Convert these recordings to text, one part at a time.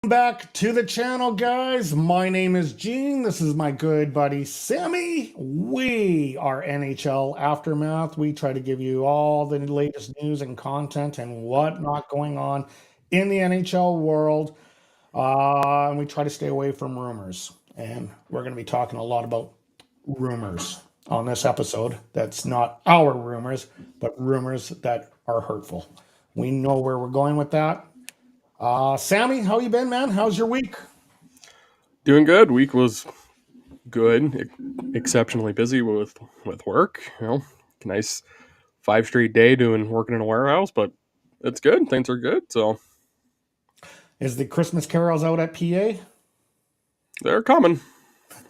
Back to the channel, guys. My name is Gene. This is my good buddy Sammy. We are NHL Aftermath. We try to give you all the latest news and content and whatnot going on in the NHL world. And we try to stay away from rumors. And we're going to be talking a lot about rumors on this episode. That's not our rumors, but rumors that are hurtful. We know where we're going with that. Sammy, how you been, man? How's your week? Doing good. Week was good. Exceptionally busy with work. You know, nice 5 straight day working in a warehouse, but it's good. Things are good. So, is the Christmas carols out at PA? They're coming.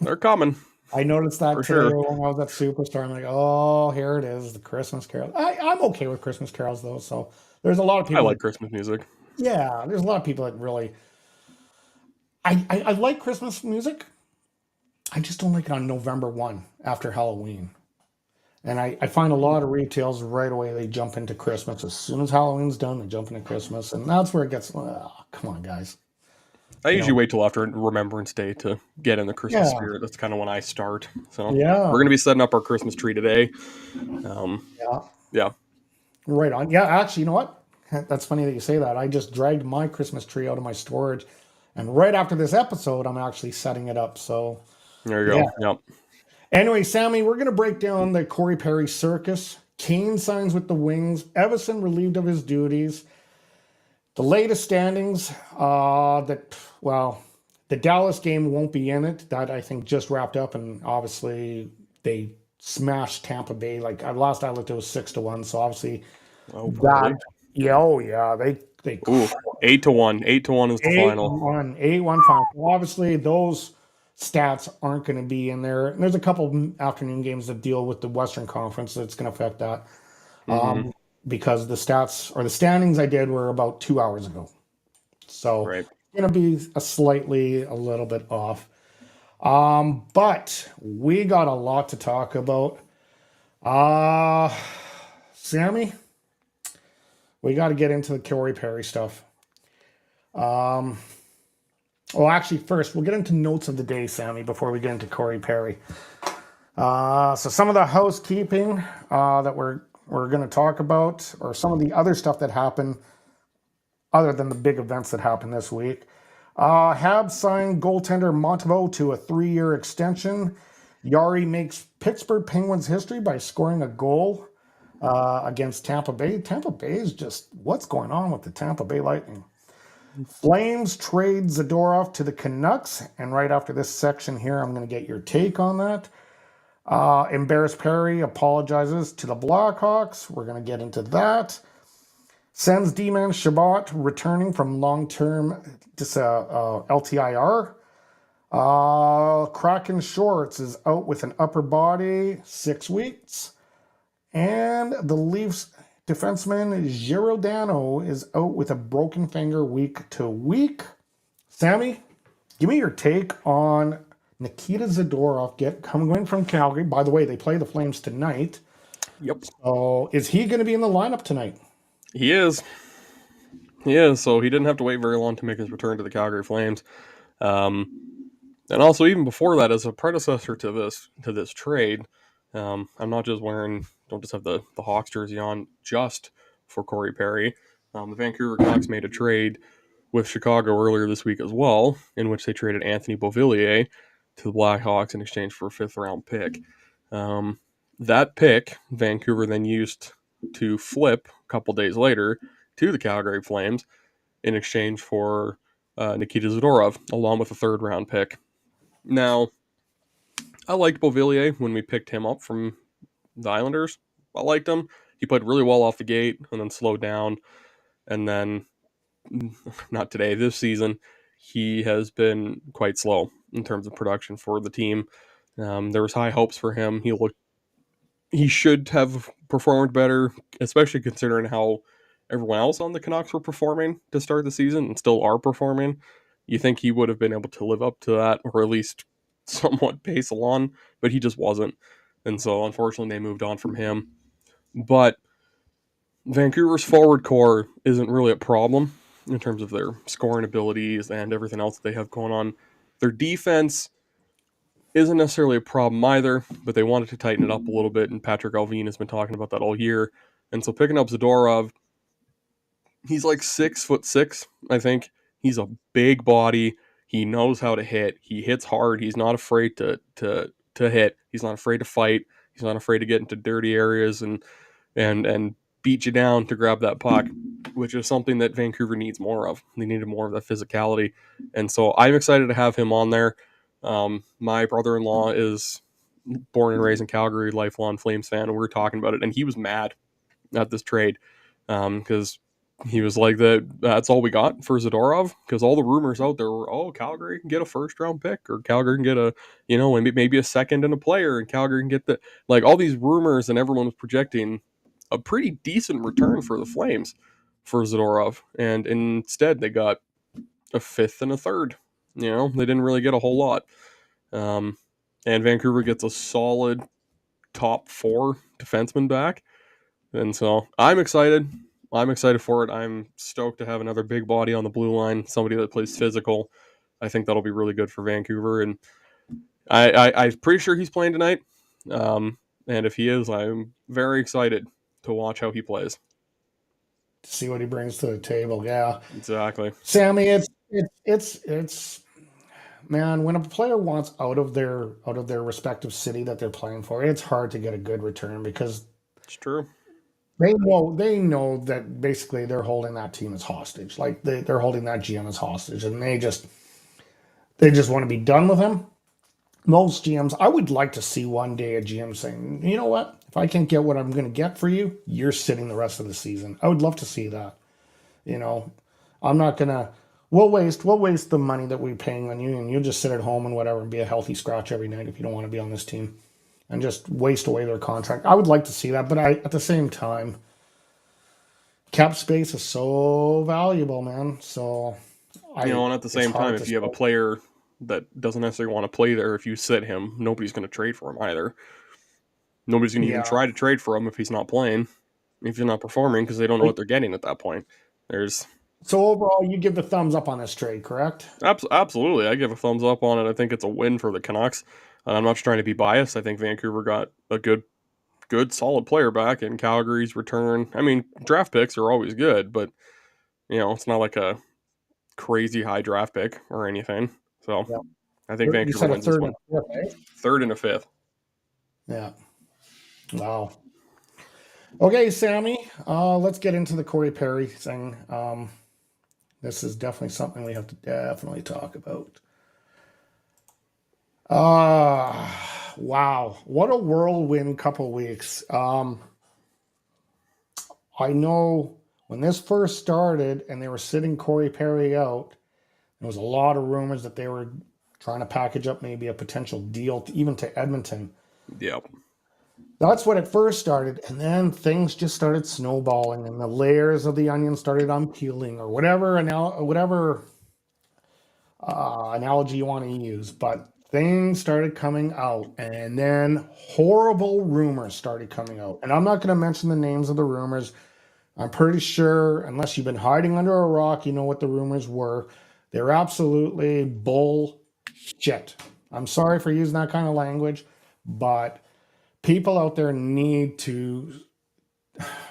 They're coming. I noticed that today when I was at Superstar. I'm like, oh, here it is, the Christmas carols. I'm okay with Christmas carols though. So there's a lot of people. I like Christmas music. Yeah, there's a lot of people that really. I like Christmas music. I just don't like it on November 1 after Halloween. And I find a lot of retails right away, they jump into Christmas. As soon as Halloween's done, they jump into Christmas. And that's where it gets, come on, guys. I usually wait till after Remembrance Day to get in the Christmas spirit. That's kind of when I start. So we're going to be setting up our Christmas tree today. Yeah. Right on. Yeah, actually, you know what? That's funny that you say that. I just dragged my Christmas tree out of my storage. And right after this episode, I'm actually setting it up. So there you go. Yep. Anyway, Sammy, we're going to break down the Corey Perry circus. Kane signs with the Wings. Evenson relieved of his duties. The latest standings, the Dallas game won't be in it. That, I think, just wrapped up. And obviously, they smashed Tampa Bay. Like, last I looked, it was 6-1. So, obviously, They 8-1. 8-1 is the final. 8-1 final. Obviously, those stats aren't going to be in there. And there's a couple of afternoon games that deal with the Western Conference that's going to affect that. Because the stats or the standings I did were about 2 hours ago. So it's going to be a little bit off. But we got a lot to talk about. Sammy, we got to get into the Corey Perry stuff. Actually, first, we'll get into notes of the day, Sammy, before we get into Corey Perry. So some of the housekeeping that we're going to talk about, or some of the other stuff that happened, other than the big events that happened this week. Habs signed goaltender Montevo to a 3-year extension. Yari makes Pittsburgh Penguins history by scoring a goal against Tampa Bay. Tampa Bay is just, what's going on with the Tampa Bay Lightning? Flames trade Zadorov to the Canucks. And right after this section here, I'm going to get your take on that. Embarrassed Perry apologizes to the Blackhawks. We're going to get into that. Sends D-Man Shabbat returning from long-term LTIR. Kraken Shorts is out with an upper body, 6 weeks. And the Leafs defenseman Giordano is out with a broken finger week to week. Sammy, give me your take on Nikita Zadorov coming from Calgary. By the way, they play the Flames tonight. Yep. So is he going to be in the lineup tonight? He is. So he didn't have to wait very long to make his return to the Calgary Flames. And also, even before that, as a predecessor to this trade, I'm not just don't just have the Hawks jersey on just for Corey Perry. The Vancouver Canucks made a trade with Chicago earlier this week as well, in which they traded Anthony Beauvillier to the Blackhawks in exchange for a 5th-round pick. That pick, Vancouver then used to flip a couple days later to the Calgary Flames in exchange for Nikita Zadorov, along with a 3rd-round pick. Now, I liked Beauvillier when we picked him up from the Islanders. I liked him. he played really well off the gate and then slowed down. And then, not today, this season, he has been quite slow in terms of production for the team. There was high hopes for him. He should have performed better, especially considering how everyone else on the Canucks were performing to start the season and still are performing. You think he would have been able to live up to that, or at least somewhat pace along, but he just wasn't. And so, unfortunately, they moved on from him. But Vancouver's forward core isn't really a problem in terms of their scoring abilities and everything else that they have going on. Their defense isn't necessarily a problem either, but they wanted to tighten it up a little bit, and Patrick Alvin has been talking about that all year. And so picking up Zadorov, he's like 6'6", I think. He's a big body. He knows how to hit. He hits hard. He's not afraid to hit. He's not afraid to fight. He's not afraid to get into dirty areas and beat you down to grab that puck, which is something that Vancouver needs more of. They needed more of that physicality. And so I'm excited to have him on there. My brother-in-law is born and raised in Calgary, lifelong Flames fan, and we were talking about it, and he was mad at this trade because he was like, that's all we got for Zadorov, because all the rumors out there were, oh, Calgary can get a first-round pick, or Calgary can get a, maybe a second and a player, and Calgary can get all these rumors, and everyone was projecting a pretty decent return for the Flames for Zadorov, and instead they got a fifth and a third. They didn't really get a whole lot. And Vancouver gets a solid top 4 defenseman back. And so I'm excited. I'm excited for it. I'm stoked to have another big body on the blue line, somebody that plays physical. I think that'll be really good for Vancouver. And I'm pretty sure he's playing tonight. And if he is, I'm very excited to watch how he plays. See what he brings to the table. Yeah, exactly. Sammy, it's man, when a player wants out of their respective city that they're playing for, it's hard to get a good return, because it's true. They know that basically they're holding that team as hostage. Like they're holding that GM as hostage, and they just want to be done with him. Most GMs, I would like to see one day a GM saying, you know what, if I can't get what I'm going to get for you, you're sitting the rest of the season. I would love to see that. I'm not gonna. We'll waste the money that we're paying on you, and you'll just sit at home and whatever and be a healthy scratch every night if you don't want to be on this team, and just waste away their contract. I would like to see that, but at the same time, cap space is so valuable, man. So, and at the same time, if you have a player that doesn't necessarily want to play there, if you sit him, nobody's going to trade for him either. Nobody's going to even try to trade for him if he's not playing, if he's not performing, because they don't know what they're getting at that point. So overall, you give the thumbs up on this trade, correct? Absolutely. I give a thumbs up on it. I think it's a win for the Canucks. I'm not trying to be biased. I think Vancouver got a good, solid player back in Calgary's return. I mean, draft picks are always good, but, it's not like a crazy high draft pick or anything. So I think Vancouver wins this one. Third and a fifth. Yeah. Wow. Okay, Sammy, let's get into the Corey Perry thing. This is definitely something we have to definitely talk about. Wow. What a whirlwind couple weeks. I know when this first started and they were sitting Corey Perry out, there was a lot of rumors that they were trying to package up maybe a potential deal even to Edmonton. Yep. That's when it first started, and then things just started snowballing, and the layers of the onion started unpeeling, or whatever analogy you want to use. But things started coming out, and then horrible rumors started coming out. And I'm not going to mention the names of the rumors. I'm pretty sure, unless you've been hiding under a rock, you know what the rumors were. They're absolutely bullshit. I'm sorry for using that kind of language, but people out there need to,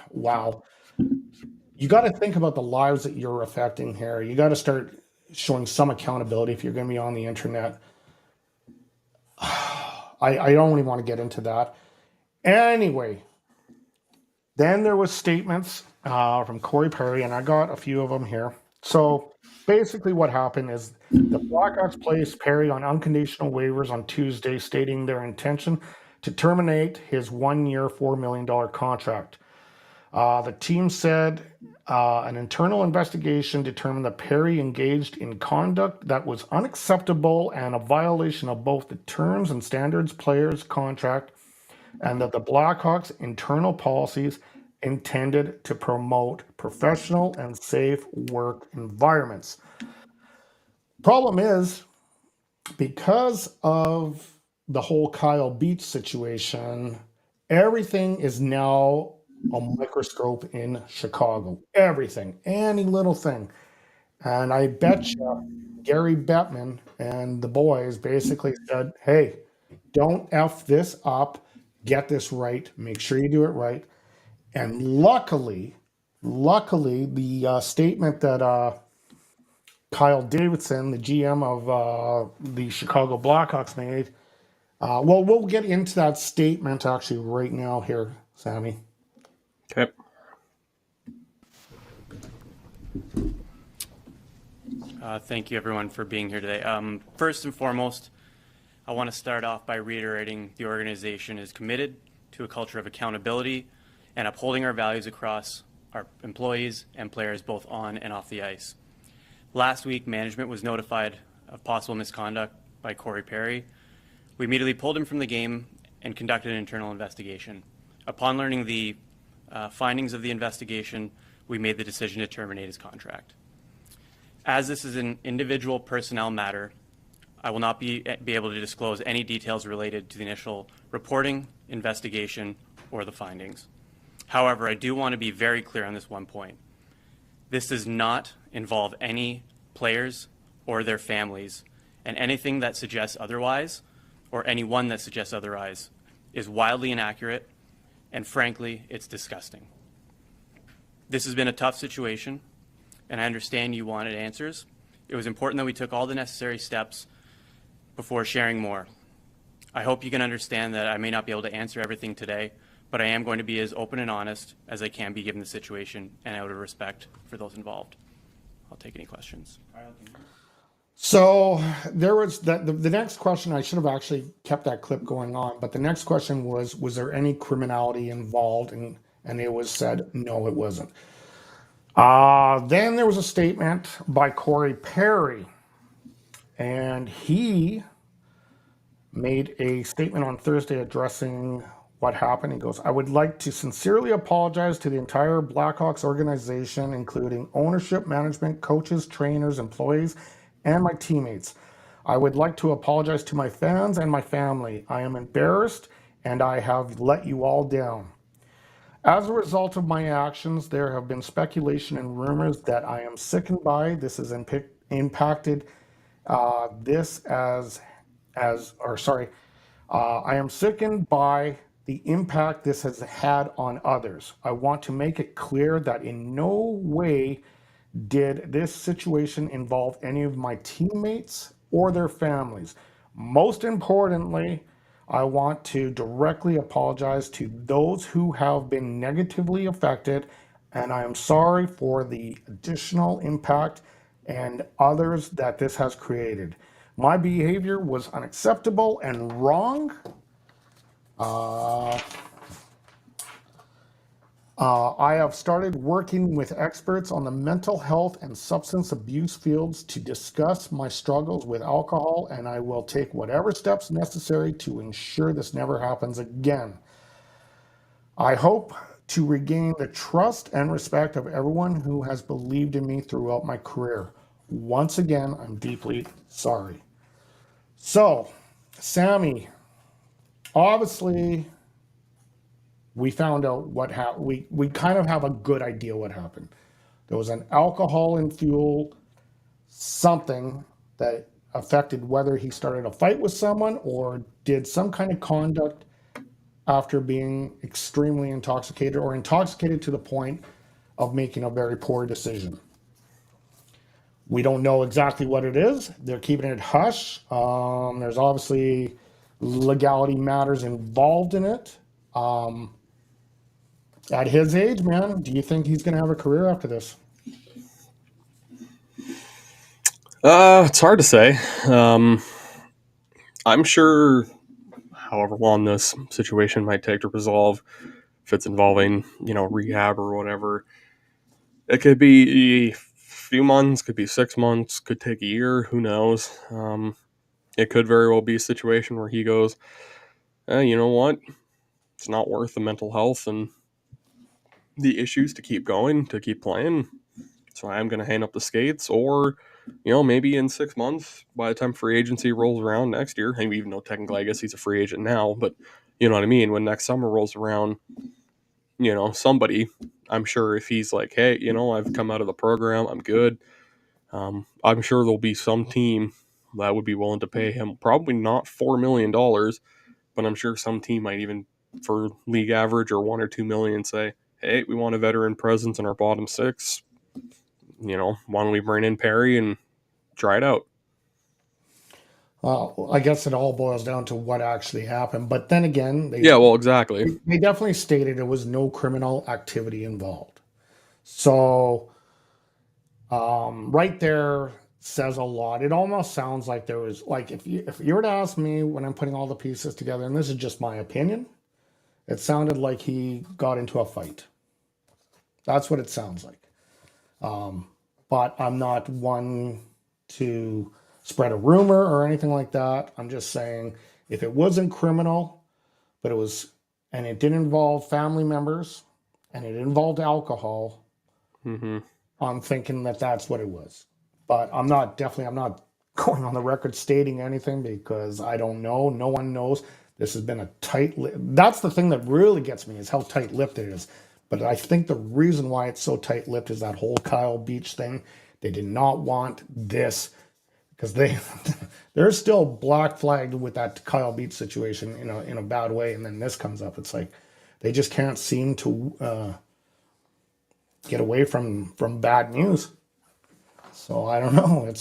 wow. You got to think about the lives that you're affecting here. You got to start showing some accountability if you're going to be on the internet. I don't even want to get into that. Anyway, then there was statements from Corey Perry, and I got a few of them here. So basically what happened is the Blackhawks placed Perry on unconditional waivers on Tuesday, stating their intention to terminate his 1-year, $4 million contract. The team said an internal investigation determined that Perry engaged in conduct that was unacceptable and a violation of both the terms and standards players' contract, and that the Blackhawks' internal policies intended to promote professional and safe work environments. Problem is, because of the whole Kyle Beach situation, everything is now a microscope in Chicago. Everything, any little thing. And I bet you Gary Bettman and the boys basically said, hey, don't F this up. Get this right. Make sure you do it right. And luckily, the statement that Kyle Davidson, the GM of the Chicago Blackhawks, made. Well, we'll get into that statement actually right now here, Sammy. Okay. Thank you, everyone, for being here today. First and foremost, I want to start off by reiterating the organization is committed to a culture of accountability and upholding our values across our employees and players both on and off the ice. Last week, management was notified of possible misconduct by Corey Perry. We immediately pulled him from the game and conducted an internal investigation. Upon learning the findings of the investigation, we made the decision to terminate his contract. As this is an individual personnel matter, I will not be able to disclose any details related to the initial reporting, investigation, or the findings. However, I do want to be very clear on this one point. This does not involve any players or their families, and anything that suggests otherwise, or anyone that suggests otherwise, is wildly inaccurate, and frankly, it's disgusting. This has been a tough situation, and I understand you wanted answers. It was important that we took all the necessary steps before sharing more. I hope you can understand that I may not be able to answer everything today, but I am going to be as open and honest as I can be given the situation and out of respect for those involved. I'll take any questions. So there was the next question. I should have actually kept that clip going on, but the next question was there any criminality involved? And it was said, no, it wasn't. Then there was a statement by Corey Perry, and he made a statement on Thursday addressing what happened. He goes, I would like to sincerely apologize to the entire Blackhawks organization, including ownership, management, coaches, trainers, employees, and my teammates. I would like to apologize to my fans and my family. I am embarrassed and I have let you all down. As a result of my actions, there have been speculation and rumors that I am sickened by. This has impacted I am sickened by the impact this has had on others. I want to make it clear that in no way did this situation involve any of my teammates or their families. Most importantly, I want to directly apologize to those who have been negatively affected, and I am sorry for the additional impact and others that this has created. My behavior was unacceptable and wrong. I have started working with experts on the mental health and substance abuse fields to discuss my struggles with alcohol, and I will take whatever steps necessary to ensure this never happens again. I hope to regain the trust and respect of everyone who has believed in me throughout my career. Once again, I'm deeply sorry. So, Sammy, obviously, we found out what happened. We kind of have a good idea what happened. There was an alcohol and fuel something that affected whether he started a fight with someone or did some kind of conduct after being extremely intoxicated or intoxicated to the point of making a very poor decision. We don't know exactly what it is. They're keeping it hush. There's obviously legality matters involved in it. At his age, man, do you think he's going to have a career after this? It's hard to say. I'm sure however long this situation might take to resolve, if it's involving, rehab or whatever. It could be a few months, could be 6 months, could take a year, who knows. It could very well be a situation where he goes, you know what? It's not worth the mental health and the issues to keep going, to keep playing. So I'm going to hang up the skates. Or, maybe in 6 months, by the time free agency rolls around next year, and even though technically I guess he's a free agent now, but you know what I mean? When next summer rolls around, somebody, I'm sure if he's like, hey, I've come out of the program, I'm good. I'm sure there'll be some team that would be willing to pay him, probably not $4 million, but I'm sure some team might even, for league average or 1 or 2 million, say, hey, we want a veteran presence in our bottom six. Why don't we bring in Perry and try it out? Well, I guess it all boils down to what actually happened. But then again, Yeah, well, exactly. they definitely stated there was no criminal activity involved. So right there says a lot. It almost sounds like there was, like, if you were to ask me when I'm putting all the pieces together, and this is just my opinion, it sounded like he got into a fight. That's what it sounds like. But I'm not one to spread a rumor or anything like that. I'm just saying, if it wasn't criminal, but and it didn't involve family members, and it involved alcohol, I'm thinking that that's what it was. But I'm not going on the record stating anything, because I don't know. No one knows. This has been a that's the thing that really gets me, is how tight-lipped it is. But I think the reason why it's so tight-lipped is that whole Kyle Beach thing. They did not want this, because they're still black flagged with that Kyle Beach situation in a bad way, and then this comes up. It's like they just can't seem to get away from bad news. So I don't know.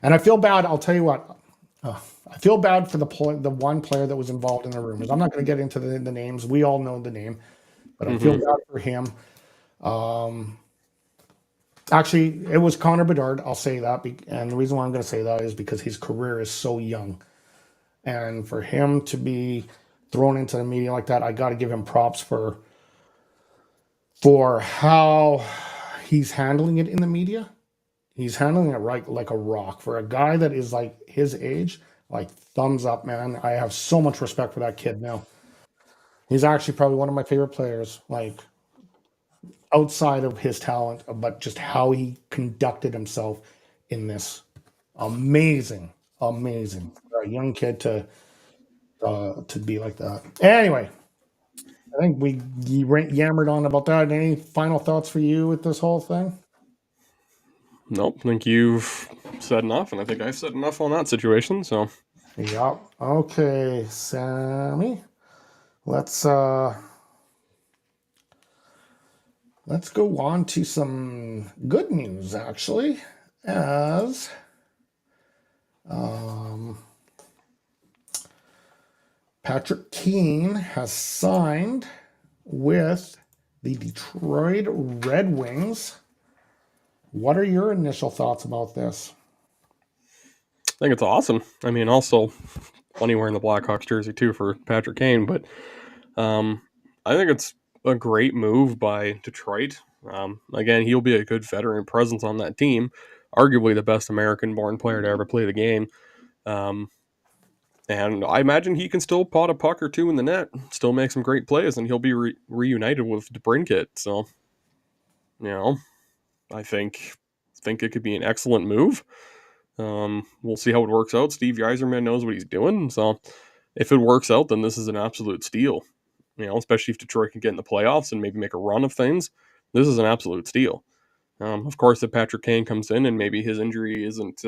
And I feel bad. I'll tell you what. I feel bad for the one player that was involved in the rumors. I'm not going to get into the names. We all know the name, but I feel bad for him. Actually, it was Connor Bedard. I'll say that. And the reason why I'm going to say that is because his career is so young. And for him to be thrown into the media like that, I got to give him props for how he's handling it in the media. He's handling it right, like a rock. For a guy that is like his age, like, thumbs up, man. I have so much respect for that kid now. He's actually probably one of my favorite players, like, outside of his talent, but just how he conducted himself in this. Amazing for a young kid to be like that. Anyway, I think we yammered on about that. Any final thoughts for you with this whole thing? Nope, I think you've said enough, and I think I said enough on that situation. So, yep. Okay, Sammy, let's go on to some good news, actually, as Patrick Kane has signed with the Detroit Red Wings. What are your initial thoughts about this? I think it's awesome. I mean, also funny wearing the Blackhawks jersey too for Patrick Kane, but I think it's a great move by Detroit. Again, he'll be a good veteran presence on that team, arguably the best American-born player to ever play the game. And I imagine he can still pot a puck or two in the net, still make some great plays, and he'll be reunited with DeBrincat. So, I think it could be an excellent move. We'll see how it works out. Steve Yzerman knows what he's doing, so if it works out, then this is an absolute steal. Especially if Detroit can get in the playoffs and maybe make a run of things, this is an absolute steal. Of course, if Patrick Kane comes in and maybe his injury isn't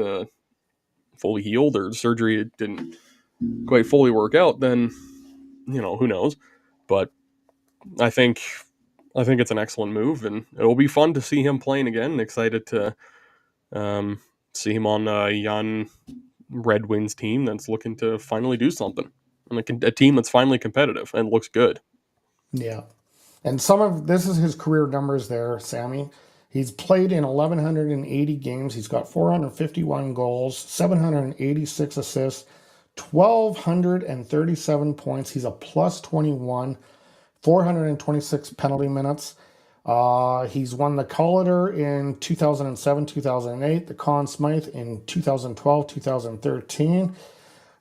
fully healed or the surgery didn't quite fully work out, then who knows. But I think it's an excellent move, and it'll be fun to see him playing again. Excited to see him on a young Red Wings team that's looking to finally do something, and a team that's finally competitive and looks good. Yeah. And this is his career numbers there, Sammy. He's played in 1,180 games. He's got 451 goals, 786 assists, 1,237 points. He's a plus 21, 426 penalty minutes. He's won the Calder in 2007, 2008, the Conn Smythe in 2012, 2013,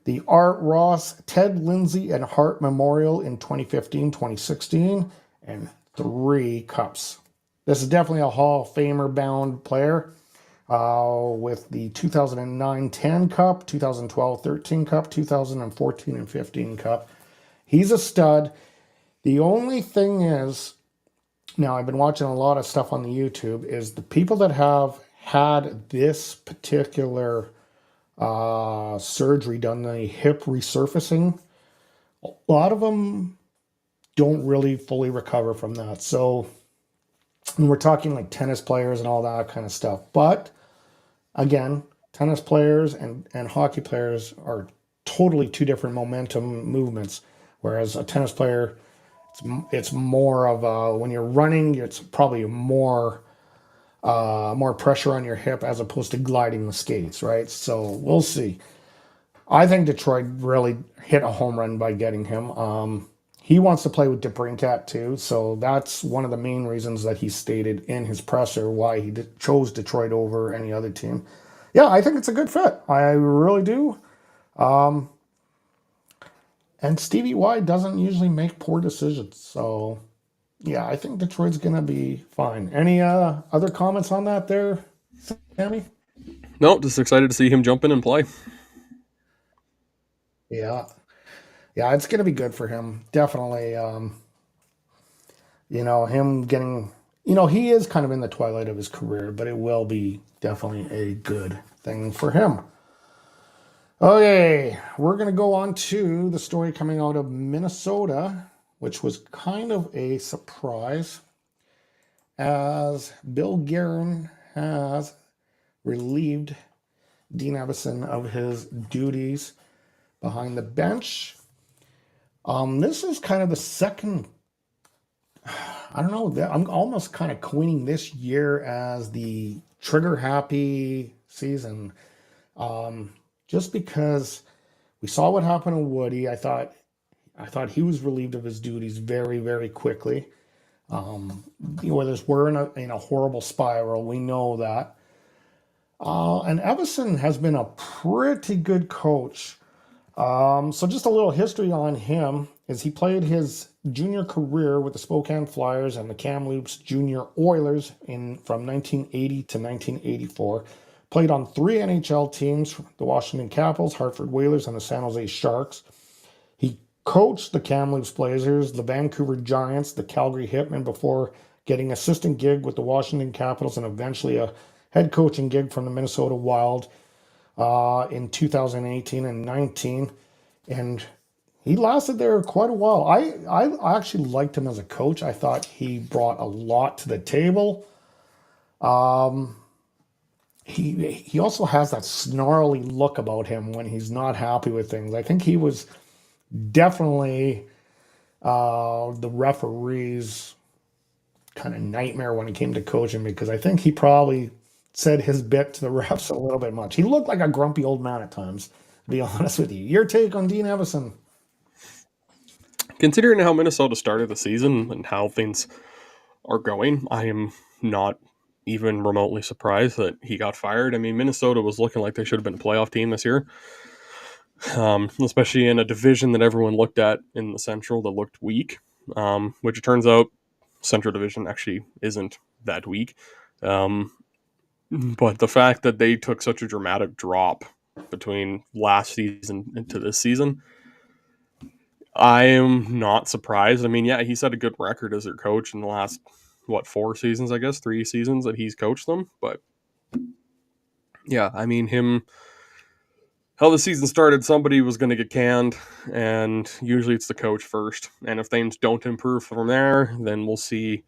the Art Ross, Ted Lindsay, and Hart Memorial in 2015, 2016, and 3 cups. This is definitely a Hall of Famer bound player with the 2009-10 Cup, 2012-13 Cup, 2014 and 15 Cup. He's a stud. The only thing is, now I've been watching a lot of stuff on the YouTube, is the people that have had this particular surgery done, the hip resurfacing, a lot of them don't really fully recover from that. So we're talking like tennis players and all that kind of stuff. But again, tennis players and hockey players are totally 2 different momentum movements. Whereas a tennis player, it's more of a, when you're running, it's probably more pressure on your hip as opposed to gliding the skates, right? So we'll see. I think Detroit really hit a home run by getting him. He wants to play with DeBrincat too, so that's one of the main reasons that he stated in his presser why he chose Detroit over any other team. Yeah, I think it's a good fit. I really do. And Stevie Y doesn't usually make poor decisions, so yeah, I think Detroit's going to be fine. Any other comments on that there, Sammy? No, just excited to see him jump in and play. Yeah. Yeah, it's going to be good for him. Definitely. Him getting, he is kind of in the twilight of his career, but it will be definitely a good thing for him. Okay, we're going to go on to the story coming out of Minnesota, which was kind of a surprise, as Bill Guerin has relieved Dean Evenson of his duties behind the bench. This is kind of the second, I don't know, I'm almost kind of coining this year as the trigger-happy season. Just because we saw what happened to Woody, I thought he was relieved of his duties very, very quickly. We're in a horrible spiral. We know that. And Evenson has been a pretty good coach. So just a little history on him is he played his junior career with the Spokane Flyers and the Kamloops Junior Oilers from 1980 to 1984. Played on 3 NHL teams, the Washington Capitals, Hartford Whalers, and the San Jose Sharks. He coached the Kamloops Blazers, the Vancouver Giants, the Calgary Hitmen before getting assistant gig with the Washington Capitals and eventually a head coaching gig from the Minnesota Wild in 2018 and 19. And he lasted there quite a while. I actually liked him as a coach. I thought he brought a lot to the table. He also has that snarly look about him when he's not happy with things. I think he was definitely the referee's kind of nightmare when it came to coaching, because I think he probably said his bit to the refs a little bit much. He looked like a grumpy old man at times, to be honest with you. Your take on Dean Evenson? Considering how Minnesota started the season and how things are going, I am not even remotely surprised that he got fired. I mean, Minnesota was looking like they should have been a playoff team this year, especially in a division that everyone looked at in the Central that looked weak, which it turns out Central Division actually isn't that weak. But the fact that they took such a dramatic drop between last season into this season, I am not surprised. I mean, yeah, he's had a good record as their coach in the last, 4 seasons, I guess, 3 seasons that he's coached them. But yeah, I mean, how the season started, somebody was going to get canned, and usually it's the coach first. And if things don't improve from there, then we'll see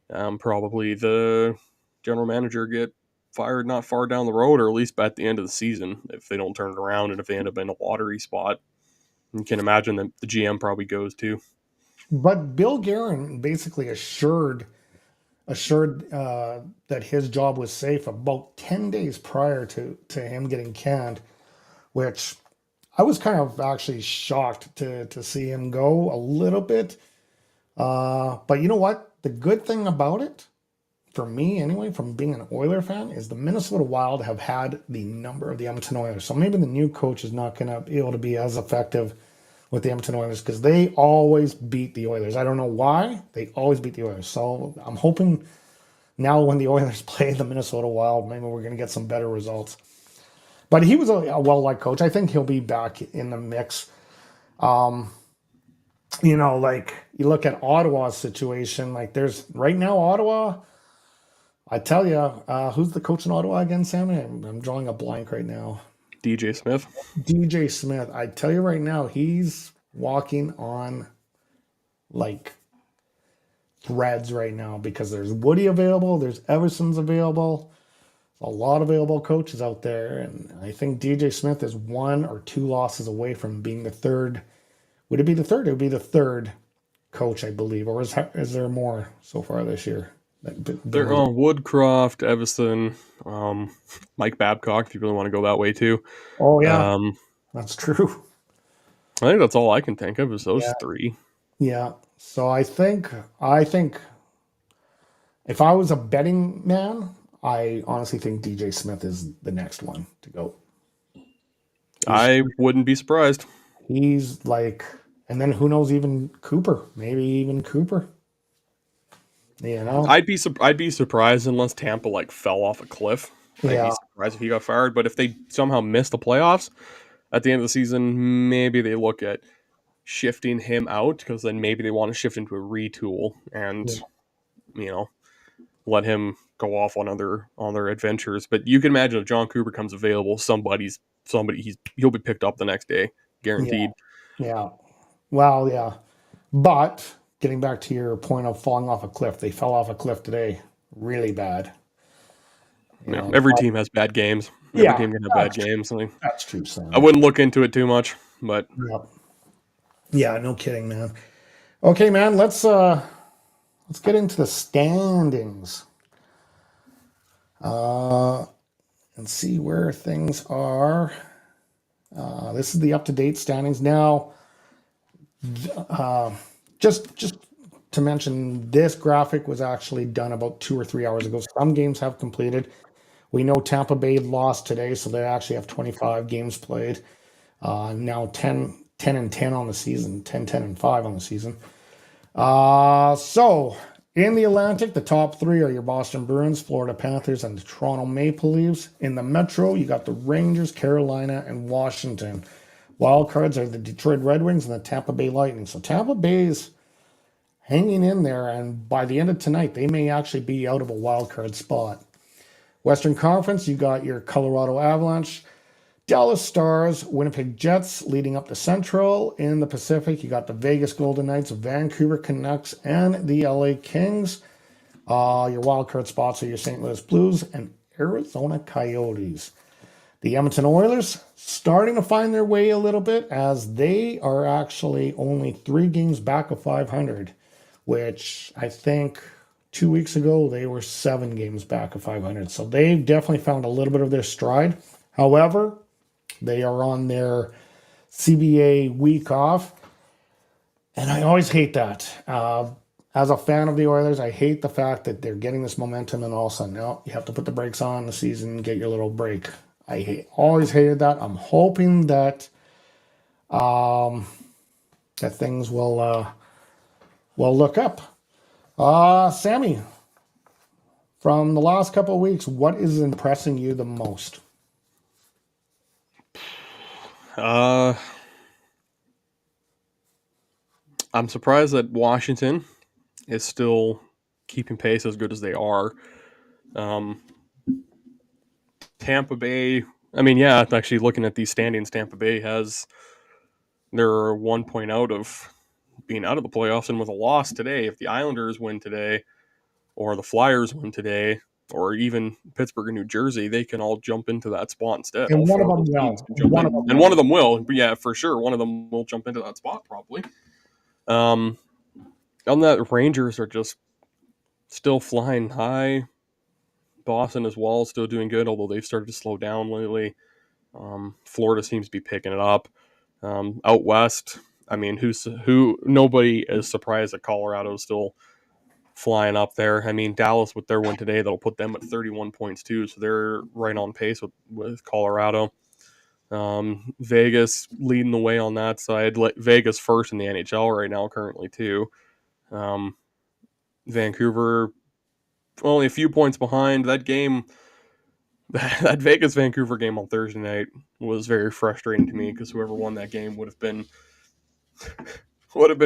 probably the general manager get fired not far down the road, or at least at the end of the season if they don't turn it around, and if they end up in a lottery spot. You can imagine that the GM probably goes too. But Bill Guerin basically assured that his job was safe about 10 days prior to him getting canned, which I was kind of actually shocked to see him go a little bit. But you know what? The good thing about it, for me anyway, from being an Oiler fan, is the Minnesota Wild have had the number of the Edmonton Oilers. So maybe the new coach is not going to be able to be as effective with the Edmonton Oilers because they always beat the Oilers. I don't know why. They always beat the Oilers. So I'm hoping now when the Oilers play the Minnesota Wild, maybe we're going to get some better results. But he was a well-liked coach. I think he'll be back in the mix. Like you look at Ottawa's situation, like there's right now Ottawa, I tell you, who's the coach in Ottawa again, Sammy? I'm drawing a blank right now. DJ Smith. DJ Smith. I tell you right now, he's walking on like threads right now because there's Woody available, there's Everson's available, a lot of available coaches out there, and I think DJ Smith is 1 or 2 losses away from being the third. Would it be the third? It would be the third coach, I believe, or is there more so far this year? They're Woodcroft, Everson, Mike Babcock, if you really want to go that way too. Oh yeah, that's true. I think that's all I can think of is those 3. Yeah. So I think if I was a betting man, I honestly think DJ Smith is the next one to go. I wouldn't be surprised. He's like, and then who knows, even Cooper, maybe even Cooper. I'd be surprised unless Tampa like fell off a cliff. I'd be surprised if he got fired. But if they somehow missed the playoffs at the end of the season, maybe they look at shifting him out because then maybe they want to shift into a retool and let him go off on other adventures. But you can imagine if John Cooper comes available, he'll be picked up the next day, guaranteed. Yeah. Well, yeah. But getting back to your point of falling off a cliff, they fell off a cliff today, really bad. Every team has bad games. Every team can have bad games. That's true, Sam. I wouldn't look into it too much, but yeah, no kidding, man. Okay, man, let's get into the standings. And see where things are. This is the up-to-date standings. Now, just to mention, this graphic was actually done about 2 or 3 hours ago. Some games have completed. We know Tampa Bay lost today, so they actually have 25 games played. Now 10-10 on the season, 10-10-5 on the season. So in the Atlantic, the top 3 are your Boston Bruins, Florida Panthers, and the Toronto Maple Leafs. In the Metro, you got the Rangers, Carolina, and Washington. Wild cards are the Detroit Red Wings and the Tampa Bay Lightning. So Tampa Bay's hanging in there, and by the end of tonight, they may actually be out of a wild card spot. Western Conference, you got your Colorado Avalanche, Dallas Stars, Winnipeg Jets leading up to Central. In the Pacific, you got the Vegas Golden Knights, Vancouver Canucks, and the LA Kings. Your wildcard spots are your St. Louis Blues and Arizona Coyotes. The Edmonton Oilers starting to find their way a little bit as they are actually only 3 games back of 500, which I think 2 weeks ago they were 7 games back of 500. So they've definitely found a little bit of their stride. However, they are on their CBA week off, and I always hate that. As a fan of the Oilers, I hate the fact that they're getting this momentum, and all of a sudden, no, you have to put the brakes on the season and get your little break. Always hated that. I'm hoping that that things will look up. Sammy, from the last couple of weeks, what is impressing you the most? I'm surprised that Washington is still keeping pace as good as they are. Tampa Bay, actually looking at these standings, Tampa Bay they're 1 point out of being out of the playoffs, and with a loss today, if the Islanders win today, or the Flyers win today, or even Pittsburgh and New Jersey, they can all jump into that spot instead. And one of them will. And one of them will. Yeah, for sure. One of them will jump into that spot probably. On that, Rangers are just still flying high. Boston as well, still doing good, although they've started to slow down lately. Florida seems to be picking it up. Out west, I mean, nobody is surprised that Colorado's still flying up there. I mean, Dallas with their win today, that'll put them at 31 points too, so they're right on pace with Colorado. Vegas leading the way on that side. Vegas first in the NHL right now, currently too. Vancouver only a few points behind. That game, that Vegas Vancouver game on Thursday night was very frustrating to me because whoever won that game would have been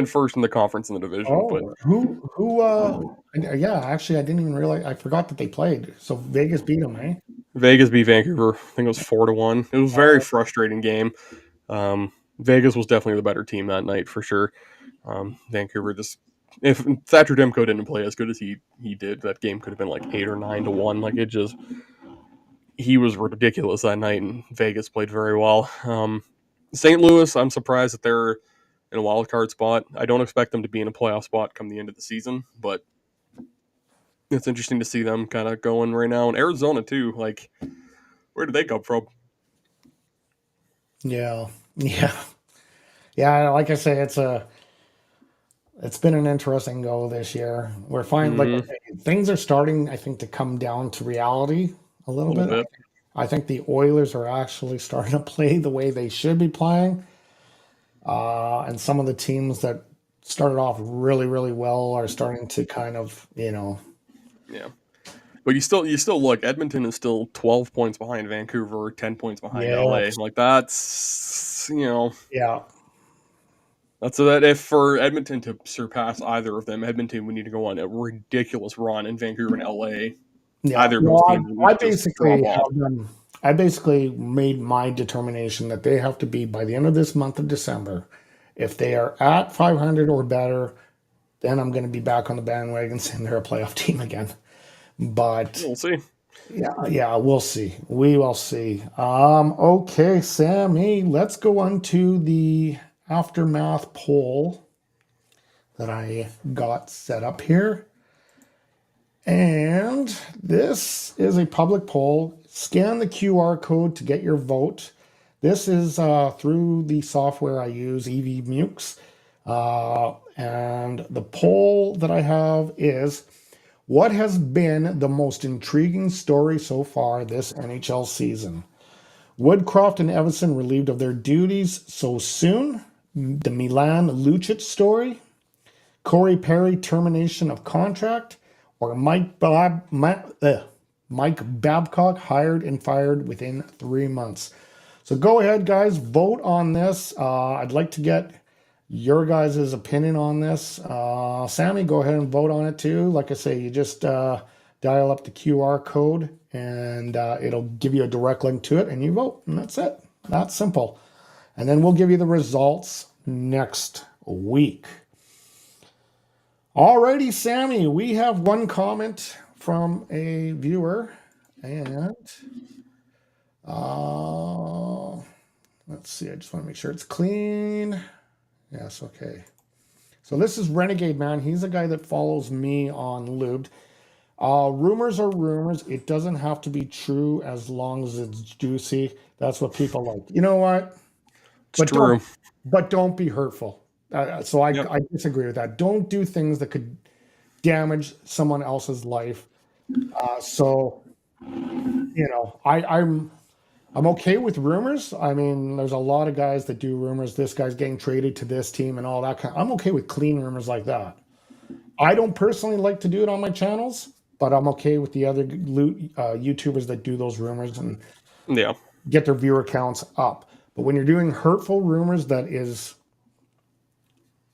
first in the conference in the division. But Oh, yeah, actually, I didn't even realize. I forgot that they played. So Vegas beat them, eh? Vegas beat Vancouver. I think it was 4-1. It was a very frustrating game. Vegas was definitely the better team that night for sure. Vancouver just, if Thatcher Demko didn't play as good as he did, that game could have been like 8 or 9-1. Like, it just, he was ridiculous that night, and Vegas played very well. St. Louis, I'm surprised that they're in a wild card spot. I don't expect them to be in a playoff spot come the end of the season, but it's interesting to see them kind of going right now. And Arizona too, like, where did they come from? Yeah, yeah, yeah. Like I say, it's been an interesting go this year. We're finding, like I Mhm. say, things are starting, I think, to come down to reality a A little little bit. bit. I think the Oilers are actually starting to play the way they should be playing. And some of the teams that started off really, really well are starting to kind of, Yeah. But you still look, Edmonton is still 12 points behind Vancouver, 10 points behind LA. yes, Like, yeah, that's that if for Edmonton to surpass either of them, Edmonton would need to go on a ridiculous run, and Vancouver and LA, yeah. either of those Well, teams would I just basically drop off. have them. I basically made my determination that they have to be by the end of this month of December. If they are at 500 or better, then I'm going to be back on the bandwagon saying they're a playoff team again. But We'll see. yeah, yeah, we'll see. We will see. Okay, Sammy, let's go on to the aftermath poll that I got set up here. And this is a public poll. Scan the QR code to get your vote. This is through the software I use, EV Mukes. And the poll that I have is, what has been the most intriguing story so far this NHL season? Woodcroft and Evenson relieved of their duties so soon? The Milan Lucic story? Corey Perry termination of contract? Or Mike Babcock hired and fired within 3 months? So go ahead, guys, vote on this. I'd like to get your guys' opinion on this. Sammy, go ahead and vote on it too. Like I say, you just dial up the QR code and it'll give you a direct link to it and you vote. And that's it. That's simple. And then we'll give you the results next week. Alrighty, Sammy, we have one comment from a viewer. And let's see, I just want to make sure it's clean. Yes, okay. So this is Renegade Man. He's a guy that follows me on Lubed. Rumors are rumors. It doesn't have to be true as long as it's juicy. That's what people like. You know what? It's But true. don't be hurtful. So Yep. I disagree with that. Don't do things that could damage someone else's life. So I'm okay with rumors. I mean, there's a lot of guys that do rumors. This guy's getting traded to this team and all that kind. I'm okay with clean rumors like that. I don't personally like to do it on my channels, but I'm okay with the other YouTubers that do those rumors and Yeah. get their viewer counts up. But when you're doing hurtful rumors, that is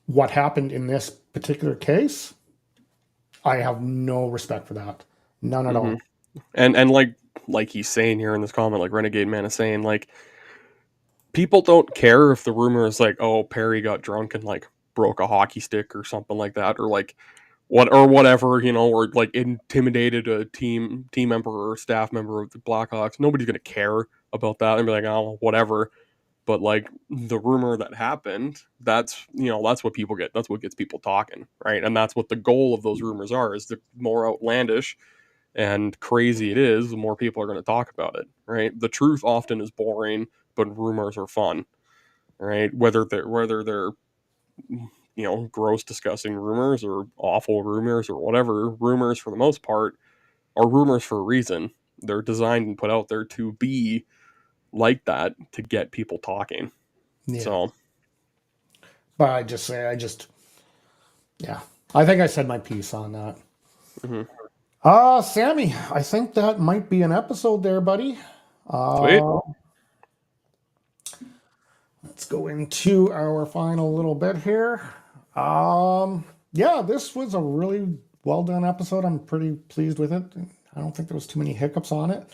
what happened in this particular case, I have no respect for that. None at Hmm. all. And like he's saying here in this comment, like Renegade Man is saying, like, people don't care if the rumor is like, oh, Perry got drunk and like broke a hockey stick or something like that, or like whatever, or like intimidated a team member or staff member of the Blackhawks. Nobody's gonna care about that and be like, oh, whatever. But like the rumor that happened, that's what people get. That's what gets people talking, right? And that's what the goal of those rumors are: is the more outlandish and crazy it is, the more people are going to talk about it, right? The truth often is boring, but rumors are fun, right? Whether they're gross, disgusting rumors or awful rumors or whatever. Rumors, for the most part, are rumors for a reason. They're designed and put out there to be like that, to get people talking. Yeah. So, But yeah, I think I said my piece on that. Sammy, I think that might be an episode there, buddy. sweet. Let's go into our final little bit here. Yeah, this was a really well done episode. I'm pretty pleased with it. I don't think there was too many hiccups on it.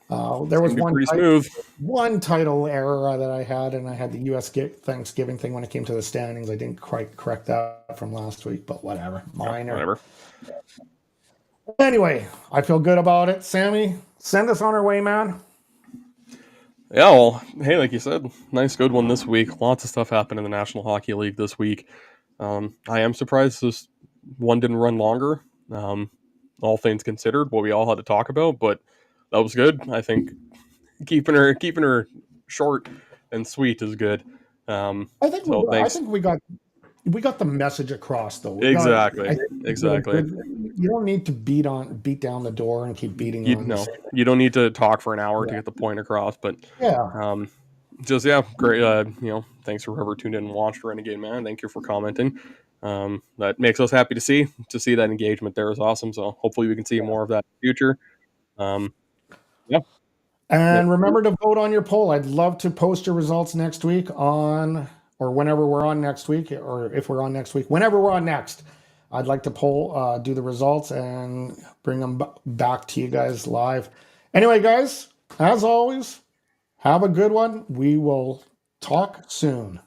There was Pretty smooth. one title error that I had, and I had the U.S. Thanksgiving thing when it came to the standings. I didn't quite correct that from last week, but whatever. Minor. Whatever. Anyway, I feel good about it. Sammy, send us on our way, man. Yeah, well, hey, like you said, nice good one this week. Lots of stuff happened in the National Hockey League this week. I am surprised this one didn't run longer. All things considered, what we all had to talk about, but that was good. I think keeping her short and sweet is good. I think we got the message across, though. Exactly. You don't need to beat down the door and keep beating on. No, you don't need to talk for an hour to get the point across. But yeah, great. Thanks for whoever tuned in and watched Renegade Man. Thank you for commenting. That makes us happy to see that engagement there is awesome. So hopefully we can see more of that in the future. And remember to vote on your poll. I'd love to post your results next week or whenever we're on next week, or if we're on next week, whenever we're on next. I'd like to do the results and bring them back to you guys live. Anyway, guys, as always, have a good one. We will talk soon.